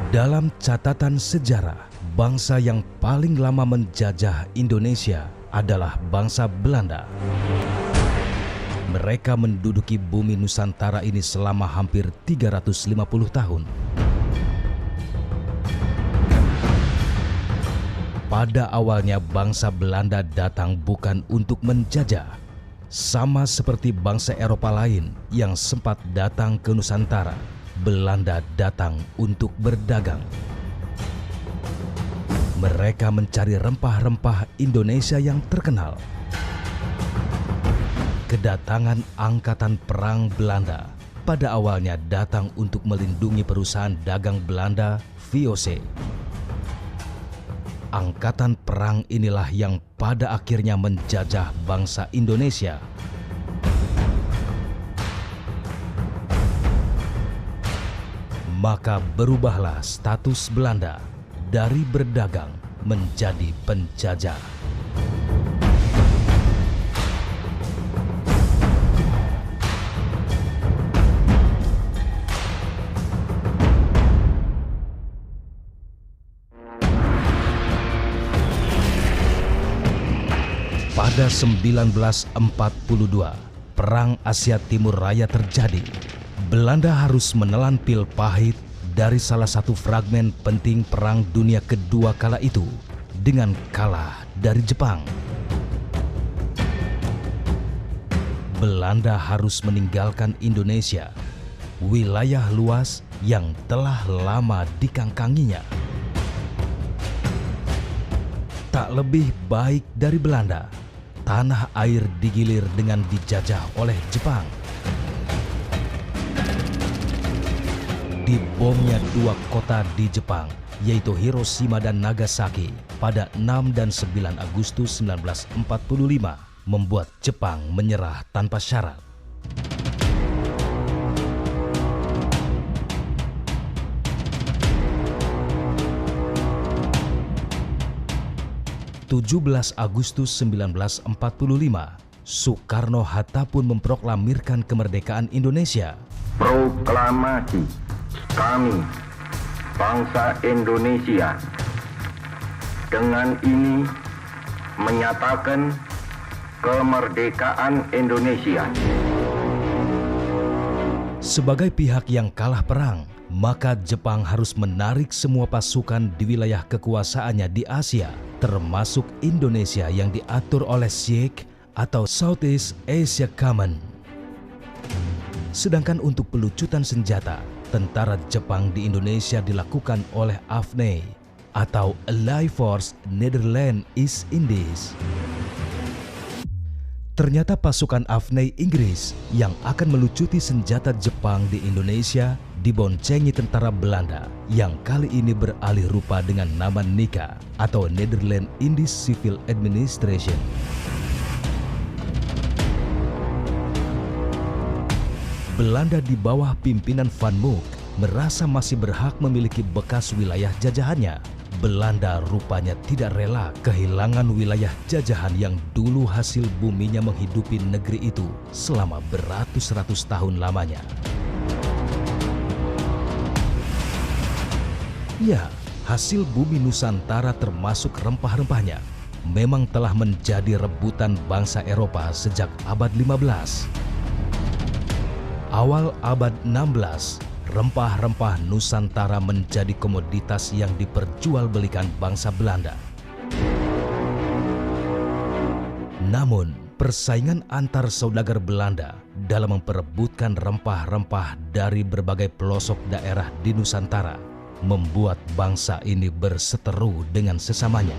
Dalam catatan sejarah, bangsa yang paling lama menjajah Indonesia adalah bangsa Belanda. Mereka menduduki bumi Nusantara ini selama hampir 350 tahun. Pada awalnya bangsa Belanda datang bukan untuk menjajah, sama seperti bangsa Eropa lain yang sempat datang ke Nusantara. Belanda datang untuk berdagang. Mereka mencari rempah-rempah Indonesia yang terkenal. Kedatangan Angkatan Perang Belanda pada awalnya datang untuk melindungi perusahaan dagang Belanda, VOC. Angkatan perang inilah yang pada akhirnya menjajah bangsa Indonesia. Maka berubahlah status Belanda dari berdagang menjadi penjajah. Pada 1942, Perang Asia Timur Raya terjadi. Belanda harus menelan pil pahit dari salah satu fragmen penting Perang Dunia Kedua kala itu dengan kalah dari Jepang. Belanda harus meninggalkan Indonesia, wilayah luas yang telah lama dikangkanginya. Tak lebih baik dari Belanda, tanah air digilir dengan dijajah oleh Jepang. Dibomnya dua kota di Jepang, yaitu Hiroshima dan Nagasaki, pada 6 dan 9 Agustus 1945, membuat Jepang menyerah tanpa syarat. (17 Agustus 1945), Soekarno-Hatta pun memproklamirkan kemerdekaan Indonesia. Proklamasi kami, bangsa Indonesia, dengan ini menyatakan kemerdekaan Indonesia. Sebagai pihak yang kalah perang, maka Jepang harus menarik semua pasukan di wilayah kekuasaannya di Asia, termasuk Indonesia yang diatur oleh SEAC atau Southeast Asia Command. Sedangkan untuk pelucutan senjata, tentara Jepang di Indonesia dilakukan oleh AFNI atau Allied Force Netherlands East Indies. Ternyata pasukan AFNI Inggris yang akan melucuti senjata Jepang di Indonesia diboncengi tentara Belanda yang kali ini beralih rupa dengan nama NICA atau Netherlands Indies Civil Administration. Belanda di bawah pimpinan Van Mook merasa masih berhak memiliki bekas wilayah jajahannya. Belanda rupanya tidak rela kehilangan wilayah jajahan yang dulu hasil buminya menghidupi negeri itu selama beratus-ratus tahun lamanya. Ya, hasil bumi Nusantara termasuk rempah-rempahnya memang telah menjadi rebutan bangsa Eropa sejak abad 15. Awal abad 16, rempah-rempah Nusantara menjadi komoditas yang diperjualbelikan bangsa Belanda. Namun, persaingan antar saudagar Belanda dalam memperebutkan rempah-rempah dari berbagai pelosok daerah di Nusantara membuat bangsa ini berseteru dengan sesamanya.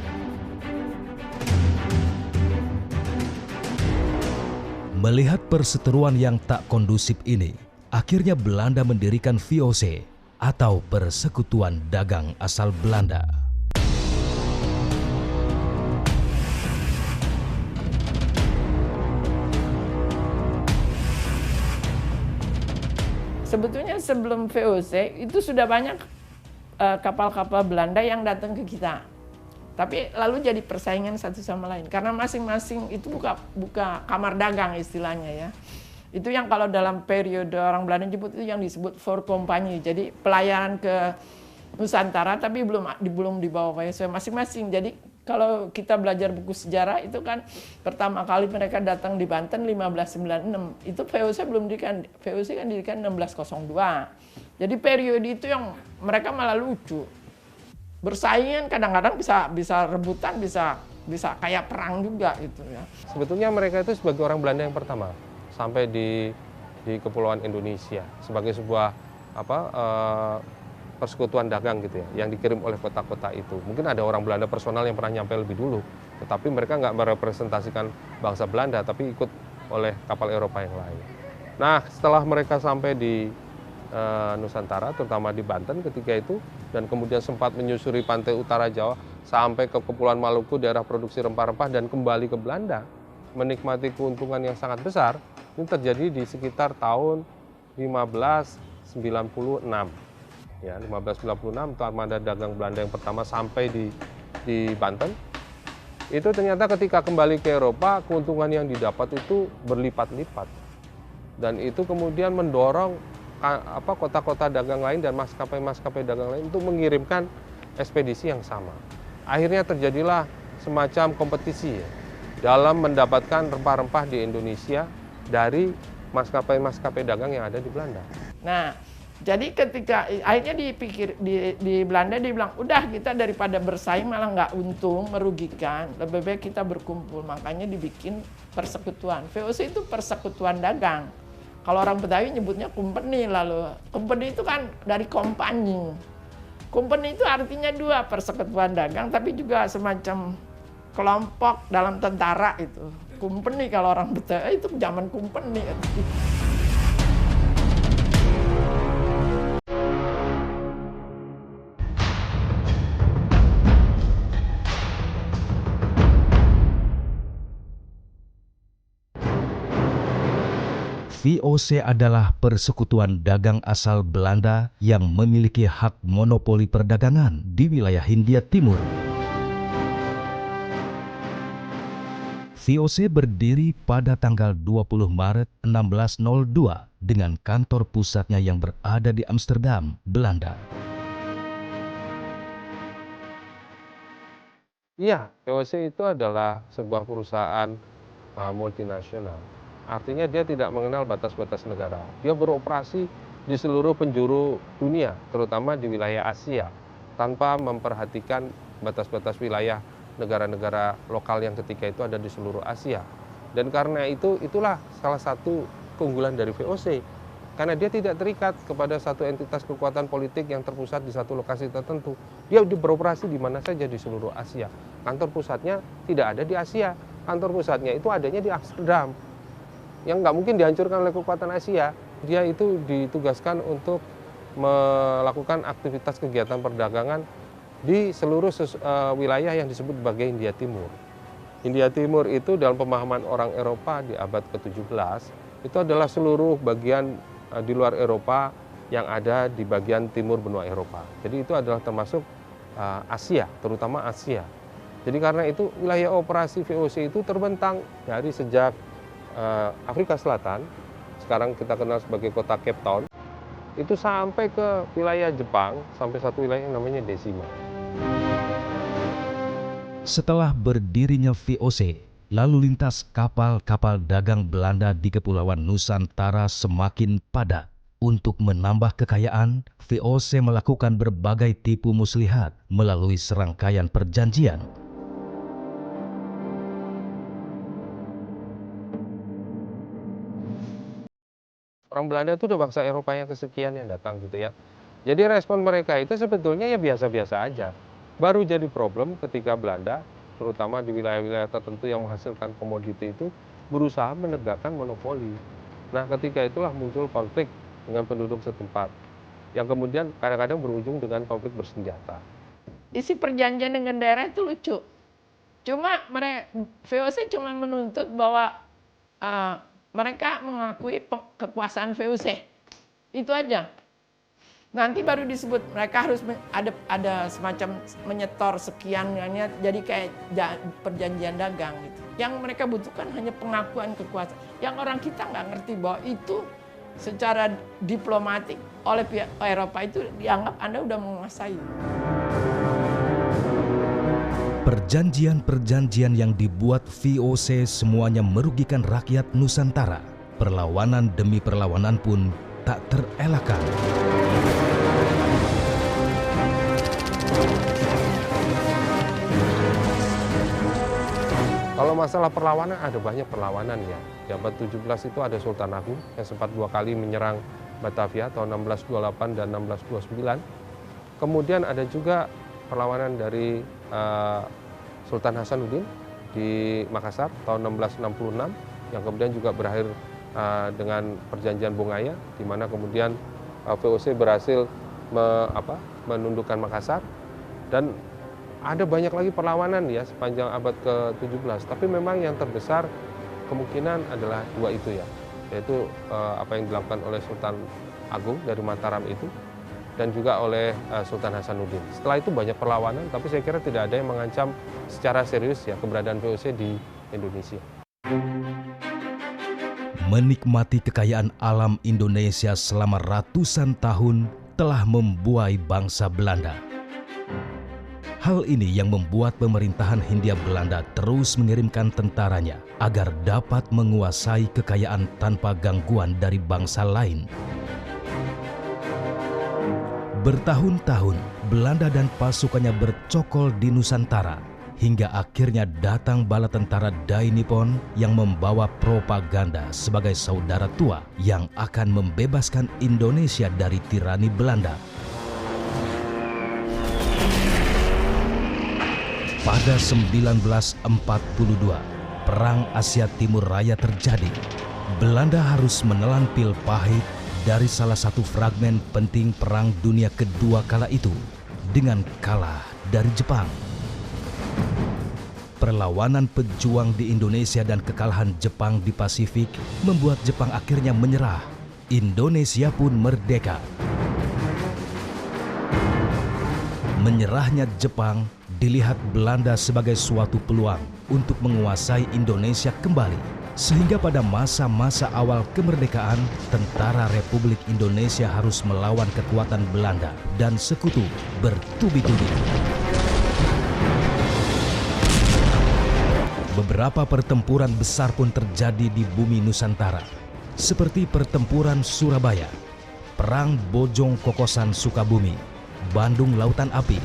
Melihat perseteruan yang tak kondusif ini, akhirnya Belanda mendirikan VOC atau Persekutuan Dagang Asal Belanda. Sebetulnya sebelum VOC itu sudah banyak kapal-kapal Belanda yang datang ke kita. Tapi lalu jadi persaingan satu sama lain karena masing-masing itu buka kamar dagang istilahnya ya. Itu yang kalau dalam periode orang Belanda nyebut itu yang disebut voorkompagnie. Jadi pelayanan ke Nusantara, tapi belum dibawa VOC masing-masing. Jadi kalau kita belajar buku sejarah itu kan pertama kali mereka datang di Banten 1596. Itu VOC belum didirikan. VOC kan didirikan 1602. Jadi periode itu yang mereka malah lucu. Bersaingan kadang-kadang bisa rebutan, bisa kayak perang juga gitu ya. Sebetulnya mereka itu sebagai orang Belanda yang pertama sampai di Kepulauan Indonesia sebagai sebuah persekutuan dagang gitu ya, yang dikirim oleh kota-kota itu. Mungkin ada orang Belanda personal yang pernah nyampe lebih dulu, tetapi mereka nggak merepresentasikan bangsa Belanda, tapi ikut oleh kapal Eropa yang lain. Nah, setelah mereka sampai di Nusantara, terutama di Banten ketika itu, dan kemudian sempat menyusuri pantai utara Jawa sampai ke Kepulauan Maluku, daerah produksi rempah-rempah, dan kembali ke Belanda, menikmati keuntungan yang sangat besar. Ini terjadi di sekitar tahun 1596. Ya, 1596 itu armada dagang Belanda yang pertama sampai di Banten. Itu ternyata ketika kembali ke Eropa, keuntungan yang didapat itu berlipat-lipat. Dan itu kemudian mendorong kota-kota dagang lain dan maskapai-maskapai dagang lain untuk mengirimkan ekspedisi yang sama. Akhirnya terjadilah semacam kompetisi ya, dalam mendapatkan rempah-rempah di Indonesia dari maskapai-maskapai dagang yang ada di Belanda. Nah, jadi ketika akhirnya di Belanda dia bilang, udah kita daripada bersaing malah nggak untung, merugikan, lebih baik kita berkumpul. Makanya dibikin persekutuan. VOC itu persekutuan dagang. Kalau orang Betawi nyebutnya company, lalu company itu kan dari kompani. Company itu artinya dua, persekutuan dagang, tapi juga semacam kelompok dalam tentara itu. Company kalau orang Betawi itu zaman company. VOC adalah persekutuan dagang asal Belanda yang memiliki hak monopoli perdagangan di wilayah Hindia Timur. VOC berdiri pada tanggal 20 Maret 1602 dengan kantor pusatnya yang berada di Amsterdam, Belanda. Iya, VOC itu adalah sebuah perusahaan multinasional. Artinya dia tidak mengenal batas-batas negara. Dia beroperasi di seluruh penjuru dunia, terutama di wilayah Asia, tanpa memperhatikan batas-batas wilayah negara-negara lokal yang ketika itu ada di seluruh Asia. Dan karena itulah salah satu keunggulan dari VOC. Karena dia tidak terikat kepada satu entitas kekuatan politik yang terpusat di satu lokasi tertentu. Dia beroperasi di mana saja di seluruh Asia. Kantor pusatnya tidak ada di Asia. Kantor pusatnya itu adanya di Amsterdam. Yang nggak mungkin dihancurkan oleh kekuatan Asia. Dia itu ditugaskan untuk melakukan aktivitas kegiatan perdagangan di seluruh wilayah yang disebut sebagai Hindia Timur. Hindia Timur itu dalam pemahaman orang Eropa di abad ke-17 itu adalah seluruh bagian di luar Eropa yang ada di bagian timur benua Eropa. Jadi itu adalah termasuk Asia, terutama Asia. Jadi karena itu wilayah operasi VOC itu terbentang dari sejak Afrika Selatan, sekarang kita kenal sebagai kota Cape Town, itu sampai ke wilayah Jepang, sampai satu wilayah yang namanya Desima. Setelah berdirinya VOC, lalu lintas kapal-kapal dagang Belanda di Kepulauan Nusantara semakin padat. Untuk menambah kekayaan, VOC melakukan berbagai tipu muslihat melalui serangkaian perjanjian. Orang Belanda itu udah bangsa Eropa yang kesekian yang datang gitu ya. Jadi respon mereka itu sebetulnya ya biasa-biasa aja. Baru jadi problem ketika Belanda, terutama di wilayah-wilayah tertentu yang menghasilkan komoditi itu, berusaha menegakkan monopoli. Nah, ketika itulah muncul konflik dengan penduduk setempat, yang kemudian kadang-kadang berujung dengan konflik bersenjata. Isi perjanjian dengan daerah itu lucu. Cuma VOC cuma menuntut bahwa mereka mengakui kekuasaan VOC. Itu aja. Nanti baru disebut mereka harus ada semacam menyetor sekian, jadi kayak perjanjian dagang gitu. Yang mereka butuhkan hanya pengakuan kekuasaan. Yang orang kita nggak ngerti bahwa itu secara diplomatik oleh pihak Eropa itu dianggap Anda udah menguasai. Perjanjian-perjanjian yang dibuat VOC semuanya merugikan rakyat Nusantara. Perlawanan demi perlawanan pun tak terelakkan. Kalau masalah perlawanan, ada banyak perlawanan ya. Di abad 17 itu ada Sultan Agung yang sempat 2 kali menyerang Batavia tahun 1628 dan 1629. Kemudian ada juga perlawanan dari Sultan Hasanuddin di Makassar tahun 1666 yang kemudian juga berakhir dengan perjanjian Bongaya, di mana kemudian VOC berhasil menundukkan Makassar. Dan ada banyak lagi perlawanan ya sepanjang abad ke-17, tapi memang yang terbesar kemungkinan adalah dua itu ya, yaitu apa yang dilakukan oleh Sultan Agung dari Mataram itu dan juga oleh Sultan Hasanuddin. Setelah itu banyak perlawanan, tapi saya kira tidak ada yang mengancam secara serius ya keberadaan VOC di Indonesia. Menikmati kekayaan alam Indonesia selama ratusan tahun telah membuai bangsa Belanda. Hal ini yang membuat pemerintahan Hindia Belanda terus mengirimkan tentaranya agar dapat menguasai kekayaan tanpa gangguan dari bangsa lain. Bertahun-tahun, Belanda dan pasukannya bercokol di Nusantara, hingga akhirnya datang bala tentara Dai Nippon yang membawa propaganda sebagai saudara tua yang akan membebaskan Indonesia dari tirani Belanda. Pada 1942, Perang Asia Timur Raya terjadi. Belanda harus menelan pil pahit dari salah satu fragmen penting Perang Dunia Kedua kala itu dengan kalah dari Jepang. Perlawanan pejuang di Indonesia dan kekalahan Jepang di Pasifik membuat Jepang akhirnya menyerah. Indonesia pun merdeka. Menyerahnya Jepang dilihat Belanda sebagai suatu peluang untuk menguasai Indonesia kembali. Sehingga pada masa-masa awal kemerdekaan, tentara Republik Indonesia harus melawan kekuatan Belanda dan sekutu bertubi-tubi. Beberapa pertempuran besar pun terjadi di bumi Nusantara, seperti pertempuran Surabaya, Perang Bojong Kokosan Sukabumi, Bandung Lautan Api,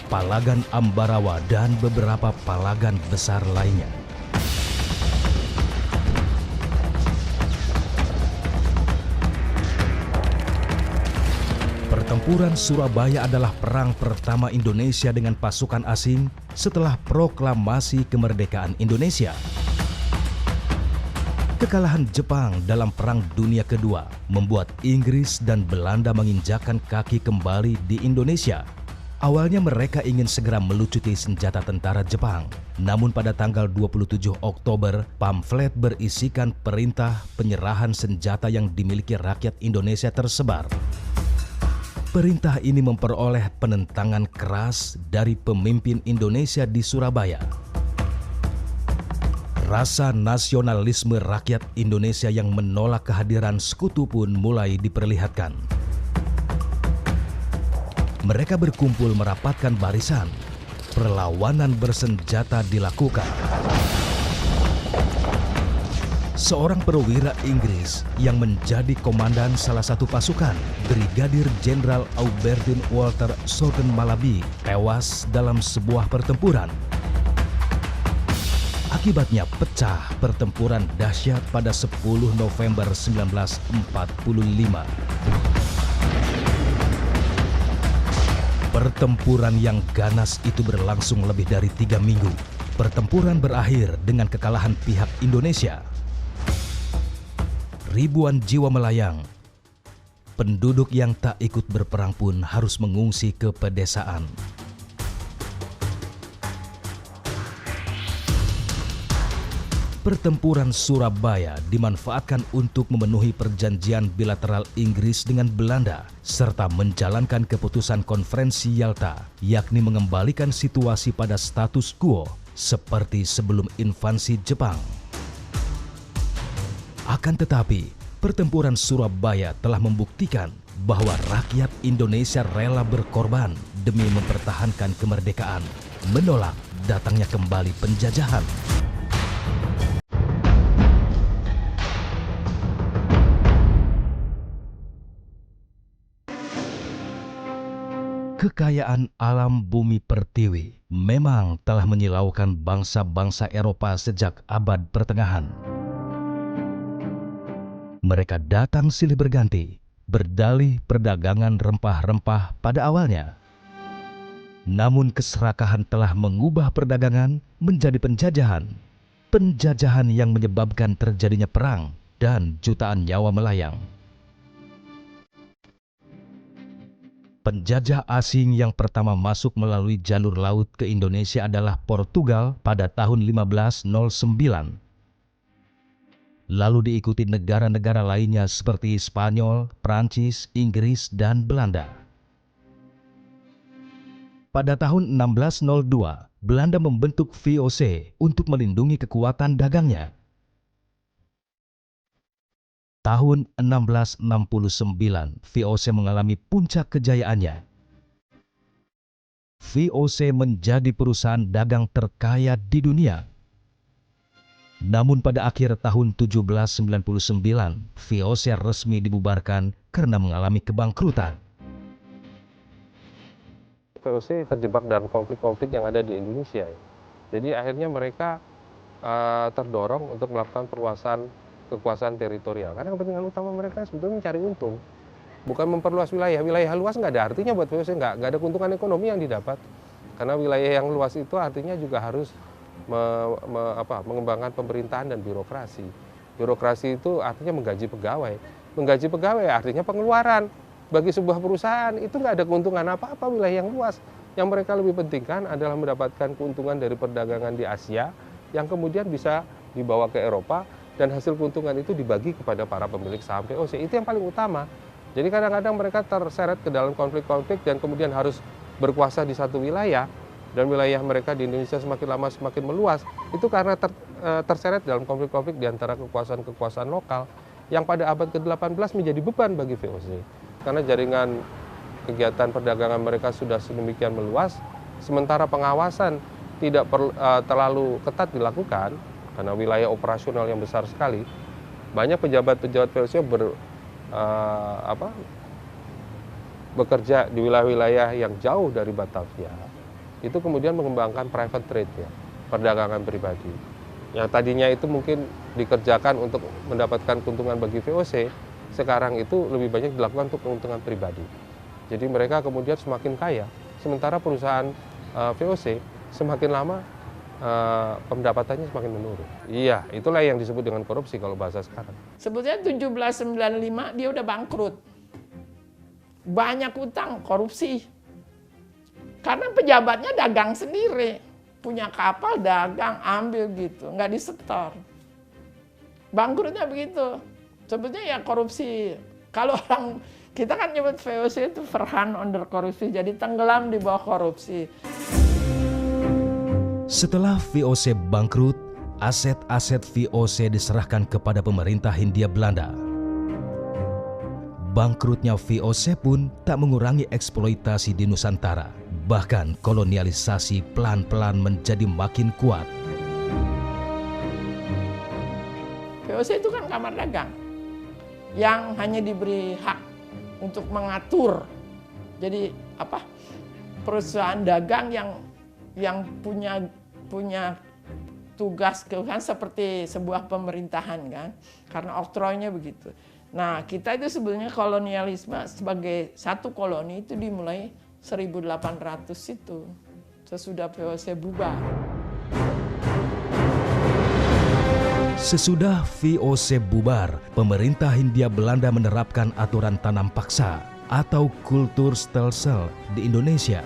Palagan Ambarawa, dan beberapa palagan besar lainnya. Pertempuran Surabaya adalah perang pertama Indonesia dengan pasukan asing setelah proklamasi kemerdekaan Indonesia. Kekalahan Jepang dalam Perang Dunia Kedua membuat Inggris dan Belanda menginjakkan kaki kembali di Indonesia. Awalnya mereka ingin segera melucuti senjata tentara Jepang. Namun pada tanggal 27 Oktober, pamflet berisikan perintah penyerahan senjata yang dimiliki rakyat Indonesia tersebar. Perintah ini memperoleh penentangan keras dari pemimpin Indonesia di Surabaya. Rasa nasionalisme rakyat Indonesia yang menolak kehadiran sekutu pun mulai diperlihatkan. Mereka berkumpul merapatkan barisan. Perlawanan bersenjata dilakukan. Seorang perwira Inggris yang menjadi komandan salah satu pasukan, Brigadir Jenderal Aubertin Walter Sorgen Malabi, tewas dalam sebuah pertempuran. Akibatnya pecah pertempuran dahsyat pada 10 November 1945. Pertempuran yang ganas itu berlangsung lebih dari 3 minggu. Pertempuran berakhir dengan kekalahan pihak Indonesia. Ribuan jiwa melayang. Penduduk yang tak ikut berperang pun harus mengungsi ke pedesaan. Pertempuran Surabaya dimanfaatkan untuk memenuhi perjanjian bilateral Inggris dengan Belanda serta menjalankan keputusan Konferensi Yalta, yakni mengembalikan situasi pada status quo seperti sebelum invasi Jepang. Akan tetapi, Pertempuran Surabaya telah membuktikan bahwa rakyat Indonesia rela berkorban demi mempertahankan kemerdekaan, menolak datangnya kembali penjajahan. Kekayaan alam bumi pertiwi memang telah menyilaukan bangsa-bangsa Eropa sejak abad pertengahan. Mereka datang silih berganti, berdalih perdagangan rempah-rempah pada awalnya. Namun keserakahan telah mengubah perdagangan menjadi penjajahan. Penjajahan yang menyebabkan terjadinya perang dan jutaan nyawa melayang. Penjajah asing yang pertama masuk melalui jalur laut ke Indonesia adalah Portugal pada tahun 1509. Lalu diikuti negara-negara lainnya seperti Spanyol, Prancis, Inggris, dan Belanda. Pada tahun 1602, Belanda membentuk VOC untuk melindungi kekuatan dagangnya. Tahun 1669, VOC mengalami puncak kejayaannya. VOC menjadi perusahaan dagang terkaya di dunia. Namun pada akhir tahun 1799, VOC resmi dibubarkan karena mengalami kebangkrutan. VOC terjebak dalam konflik-konflik yang ada di Indonesia. Jadi akhirnya mereka terdorong untuk melakukan perluasan kekuasaan teritorial. Karena kepentingan utama mereka sebetulnya mencari untung, bukan memperluas wilayah. Wilayah luas nggak ada artinya buat VOC, nggak ada keuntungan ekonomi yang didapat. Karena wilayah yang luas itu artinya juga harus mengembangkan pemerintahan dan birokrasi. Birokrasi itu artinya menggaji pegawai. Menggaji pegawai artinya pengeluaran. Bagi sebuah perusahaan itu nggak ada keuntungan apa-apa wilayah yang luas. Yang mereka lebih pentingkan adalah mendapatkan keuntungan dari perdagangan di Asia yang kemudian bisa dibawa ke Eropa dan hasil keuntungan itu dibagi kepada para pemilik saham VOC. Itu yang paling utama. Jadi kadang-kadang mereka terseret ke dalam konflik-konflik dan kemudian harus berkuasa di satu wilayah. Dan wilayah mereka di Indonesia semakin lama semakin meluas. Itu karena terseret dalam konflik-konflik di antara kekuasaan-kekuasaan lokal yang pada abad ke-18 menjadi beban bagi VOC. Karena jaringan kegiatan perdagangan mereka sudah sedemikian meluas, sementara pengawasan tidak terlalu ketat dilakukan, karena wilayah operasional yang besar sekali, banyak pejabat-pejabat VOC bekerja di wilayah-wilayah yang jauh dari Batavia, itu kemudian mengembangkan private trade, ya, perdagangan pribadi. Yang tadinya itu mungkin dikerjakan untuk mendapatkan keuntungan bagi VOC, sekarang itu lebih banyak dilakukan untuk keuntungan pribadi. Jadi mereka kemudian semakin kaya, sementara perusahaan VOC semakin lama pendapatannya semakin menurun. Iya, itulah yang disebut dengan korupsi kalau bahasa sekarang. Sebetulnya 1795 dia udah bangkrut. Banyak utang, korupsi. Karena pejabatnya dagang sendiri. Punya kapal, dagang, ambil gitu. Nggak disetor. Bangkrutnya begitu. Sebetulnya ya korupsi. Kalau orang, kita kan nyebut VOC itu Verhan under korupsi. Jadi tenggelam di bawah korupsi. Setelah VOC bangkrut, aset-aset VOC diserahkan kepada pemerintah Hindia Belanda. Bangkrutnya VOC pun tak mengurangi eksploitasi di Nusantara. Bahkan kolonialisasi pelan-pelan menjadi makin kuat. VOC itu kan kamar dagang yang hanya diberi hak untuk mengatur. Jadi perusahaan dagang yang punya tugas kan seperti sebuah pemerintahan kan, karena oktroynya begitu. Nah, kita itu sebenarnya kolonialisme sebagai satu koloni itu dimulai 1800 itu, sesudah VOC bubar. Sesudah VOC bubar, pemerintah Hindia Belanda menerapkan aturan tanam paksa atau kultur stelsel di Indonesia.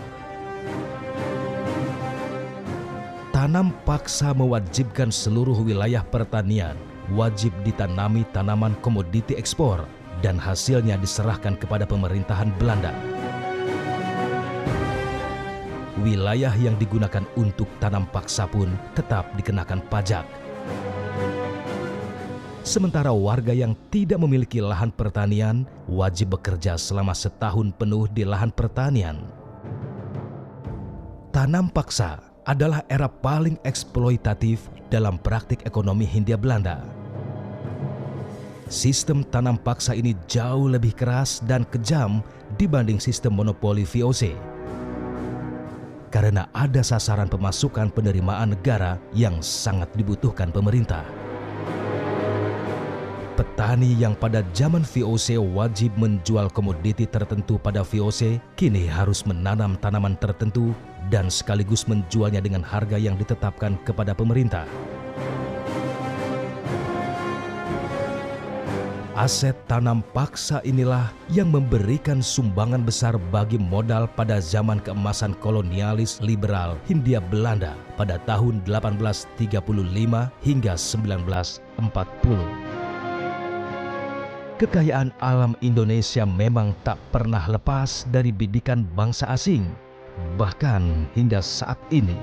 Tanam paksa mewajibkan seluruh wilayah pertanian wajib ditanami tanaman komoditi ekspor dan hasilnya diserahkan kepada pemerintahan Belanda. Wilayah yang digunakan untuk tanam paksa pun tetap dikenakan pajak. Sementara warga yang tidak memiliki lahan pertanian wajib bekerja selama setahun penuh di lahan pertanian. Tanam paksa adalah era paling eksploitatif dalam praktik ekonomi Hindia Belanda. Sistem tanam paksa ini jauh lebih keras dan kejam dibanding sistem monopoli VOC. Karena ada sasaran pemasukan penerimaan negara yang sangat dibutuhkan pemerintah. Petani yang pada zaman VOC wajib menjual komoditi tertentu pada VOC, kini harus menanam tanaman tertentu dan sekaligus menjualnya dengan harga yang ditetapkan kepada pemerintah. Aset tanam paksa inilah yang memberikan sumbangan besar bagi modal pada zaman keemasan kolonialis liberal Hindia Belanda pada tahun 1835 hingga 1940. Kekayaan alam Indonesia memang tak pernah lepas dari bidikan bangsa asing. Bahkan hingga saat ini,